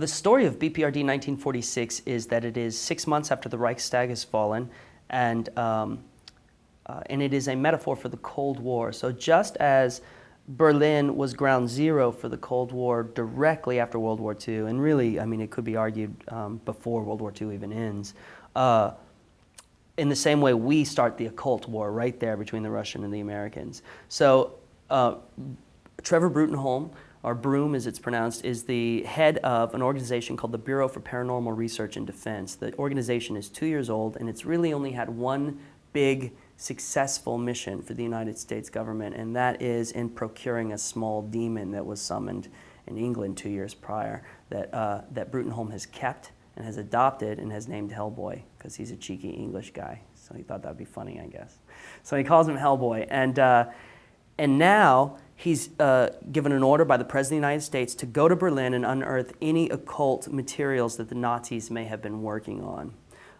the story of B.P.R.D. 1946 is that it is 6 months after the Reichstag has fallen, and it is a metaphor for the Cold War. So just as Berlin was ground zero for the Cold War directly after World War II, and really, I mean, it could be argued before World War II even ends, in the same way we start the occult war right there between the Russian and the Americans. So Trevor Brutenholm, or Broom as it's pronounced, is the head of an organization called the Bureau for Paranormal Research and Defense. The organization is 2 years old, and it's really only had one big successful mission for the United States government, and that is in procuring a small demon that was summoned in England 2 years prior that Brutenholm has kept and has adopted and has named Hellboy because he's a cheeky English guy. So he thought that'd be funny, I guess. So he calls him Hellboy, and now he's given an order by the President of the United States to go to Berlin and unearth any occult materials that the Nazis may have been working on.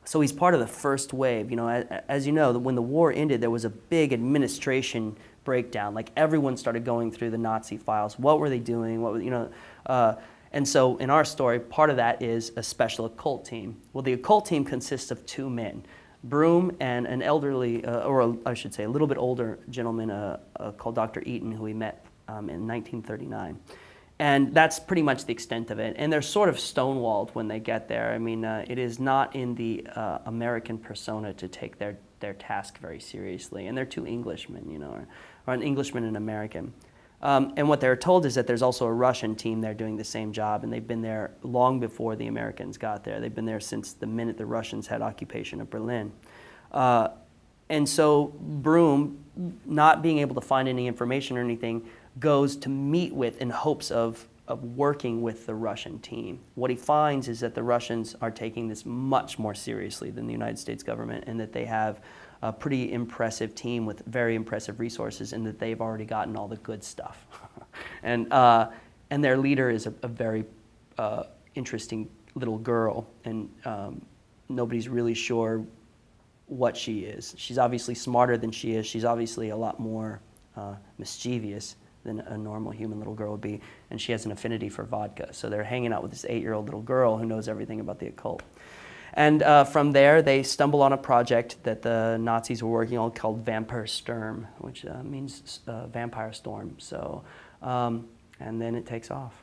So he's part of the first wave. You know, as you know, when the war ended, there was a big administration breakdown. Like everyone started going through the Nazi files. What were they doing? What, you know? And so in our story, part of that is a special occult team. Well, the occult team consists of two men, Broom and an elderly, I should say a little bit older gentleman called Dr. Eaton, who we met in 1939. And that's pretty much the extent of it. And they're sort of stonewalled when they get there. I mean, it is not in the American persona to take their task very seriously. And they're two Englishmen, you know, or an Englishman and an American. And what they're told is that there's also a Russian team there doing the same job, and they've been there long before the Americans got there. They've been there since the minute the Russians had occupation of Berlin. And so Broom, not being able to find any information or anything, goes to meet with in hopes of working with the Russian team. What he finds is that the Russians are taking this much more seriously than the United States government, and that they have a pretty impressive team with very impressive resources, and that they've already gotten all the good stuff. And their leader is a very interesting little girl, and nobody's really sure what she is. She's obviously smarter than she is. She's obviously a lot more mischievous than a normal human little girl would be, and she has an affinity for vodka. So they're hanging out with this 8-year-old little girl who knows everything about the occult. And from there, they stumble on a project that the Nazis were working on called Vampirsturm, which means vampire storm. So, and then it takes off.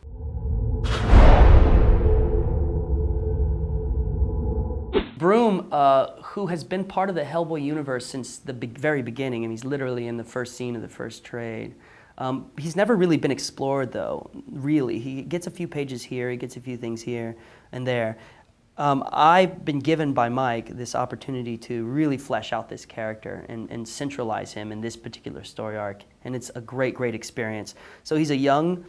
Broom, who has been part of the Hellboy universe since the very beginning, and he's literally in the first scene of the first trade. He's never really been explored, though, really. He gets a few pages here, he gets a few things here and there. I've been given by Mike this opportunity to really flesh out this character and centralize him in this particular story arc, and it's a great, great experience. So he's a young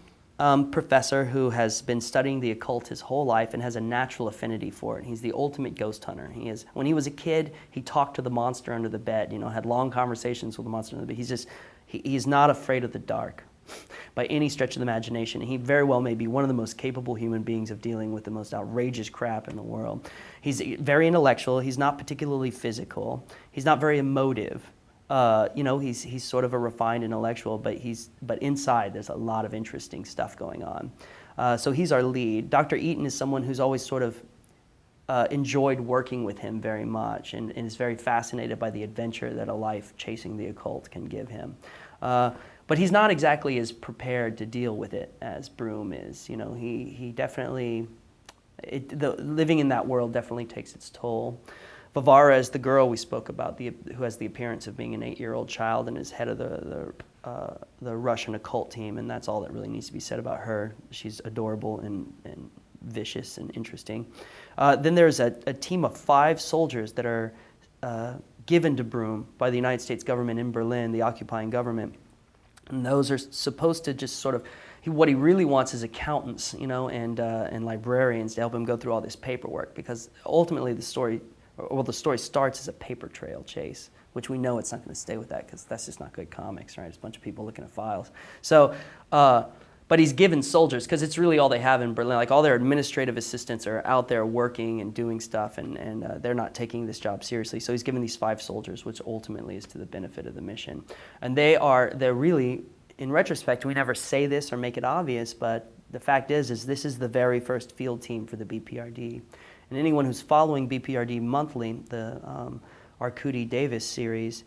professor who has been studying the occult his whole life and has a natural affinity for it. He's the ultimate ghost hunter. When he was a kid, he talked to the monster under the bed, you know, had long conversations with the monster under the bed. He's not afraid of the dark by any stretch of the imagination. He very well may be one of the most capable human beings of dealing with the most outrageous crap in the world. He's very intellectual. He's not particularly physical. He's not very emotive. You know, he's sort of a refined intellectual, but inside there's a lot of interesting stuff going on. So he's our lead. Dr. Eaton is someone who's always sort of enjoyed working with him very much and is very fascinated by the adventure that a life chasing the occult can give him. But he's not exactly as prepared to deal with it as Broom is. You know, he definitely, living in that world definitely takes its toll. Vavara is the girl we spoke about, who has the appearance of being an 8-year-old child and is head of the Russian occult team, and that's all that really needs to be said about her. She's adorable and vicious and interesting. Then there's a team of 5 soldiers that are given to Broom by the United States government in Berlin, the occupying government. And those are supposed to just sort of, what he really wants is accountants, you know, and librarians to help him go through all this paperwork, because ultimately the story starts as a paper trail chase, which we know it's not going to stay with that because that's just not good comics, right? It's a bunch of people looking at files. So, but he's given soldiers because it's really all they have in Berlin. Like all their administrative assistants are out there working and doing stuff, and they're not taking this job seriously. So he's given these 5 soldiers, which ultimately is to the benefit of the mission. And they're really, in retrospect, we never say this or make it obvious, but the fact is this is the very first field team for the B.P.R.D. And anyone who's following B.P.R.D. monthly, the Arcudi Davis series,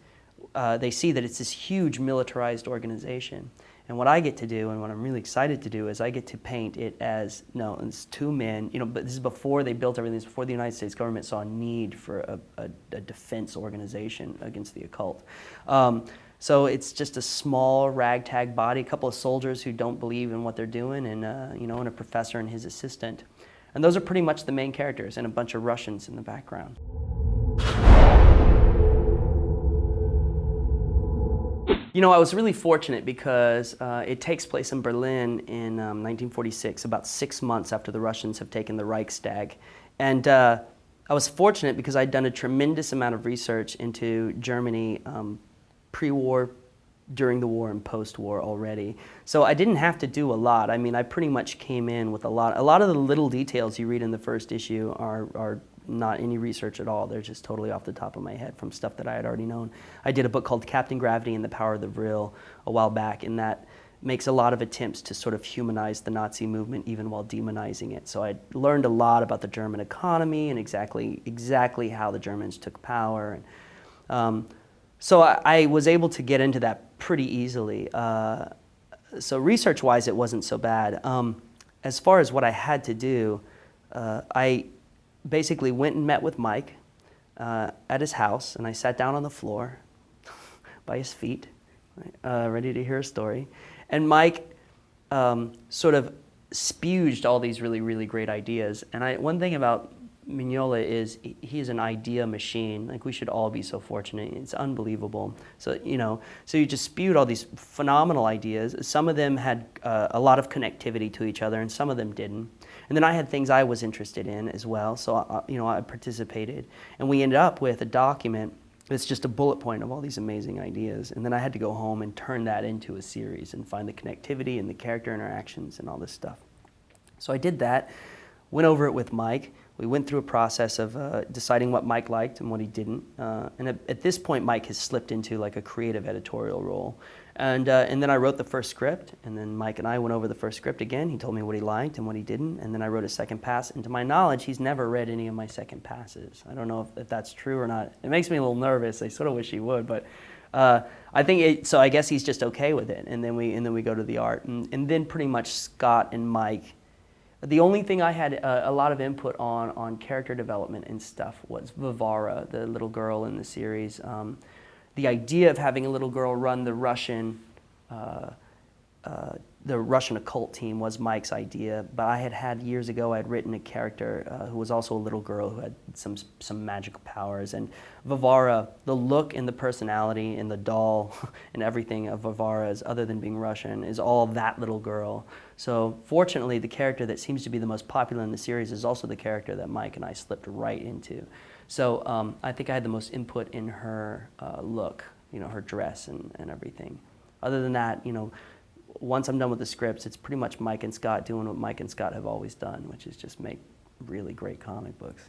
they see that it's this huge militarized organization. And what I get to do, and what I'm really excited to do, is I get to paint it as, no, it's two men, but this is before they built everything. This is before the United States government saw a need for a defense organization against the occult. So it's just a small ragtag body, a couple of soldiers who don't believe in what they're doing, and and a professor and his assistant. And those are pretty much the main characters, and a bunch of Russians in the background. I was really fortunate because it takes place in Berlin in 1946, about 6 months after the Russians have taken the Reichstag. And I was fortunate because I'd done a tremendous amount of research into Germany pre-war, during the war, and post-war already. So I didn't have to do a lot. I mean, I pretty much came in with a lot of the little details you read in the first issue are not any research at all. They're just totally off the top of my head from stuff that I had already known. I did a book called Captain Gravity and the Power of the Vril a while back, and that makes a lot of attempts to sort of humanize the Nazi movement even while demonizing it. So I learned a lot about the German economy and exactly how the Germans took power. And, so I was able to get into that pretty easily. So research-wise, it wasn't so bad. As far as what I had to do, I basically went and met with Mike at his house, and I sat down on the floor by his feet, ready to hear a story. And Mike sort of spewed all these really, really great ideas. And one thing about Mignola is he's an idea machine. Like, we should all be so fortunate. It's unbelievable. So so you just spewed all these phenomenal ideas. Some of them had a lot of connectivity to each other, and some of them didn't. And then I had things I was interested in as well. So I participated, and we ended up with a document that's just a bullet point of all these amazing ideas. And then I had to go home and turn that into a series and find the connectivity and the character interactions and all this stuff. So I did that. Went over it with Mike. We went through a process of deciding what Mike liked and what he didn't. And at this point, Mike has slipped into like a creative editorial role. And then I wrote the first script, and then Mike and I went over the first script again. He told me what he liked and what he didn't, and then I wrote a second pass. And to my knowledge, he's never read any of my second passes. I don't know if that's true or not. It makes me a little nervous. I sort of wish he would, but I think so. I guess he's just okay with it. And then we go to the art, and then pretty much Scott and Mike. The only thing I had a lot of input on character development and stuff was Varvara, the little girl in the series. The idea of having a little girl run the Russian occult team was Mike's idea, but I had years ago, I had written a character who was also a little girl who had some magical powers. And Varvara, the look and the personality and the doll and everything of Varvara's, other than being Russian, is all that little girl. So fortunately, the character that seems to be the most popular in the series is also the character that Mike and I slipped right into. So I think I had the most input in her look, her dress and everything. Other than that, once I'm done with the scripts, it's pretty much Mike and Scott doing what Mike and Scott have always done, which is just make really great comic books.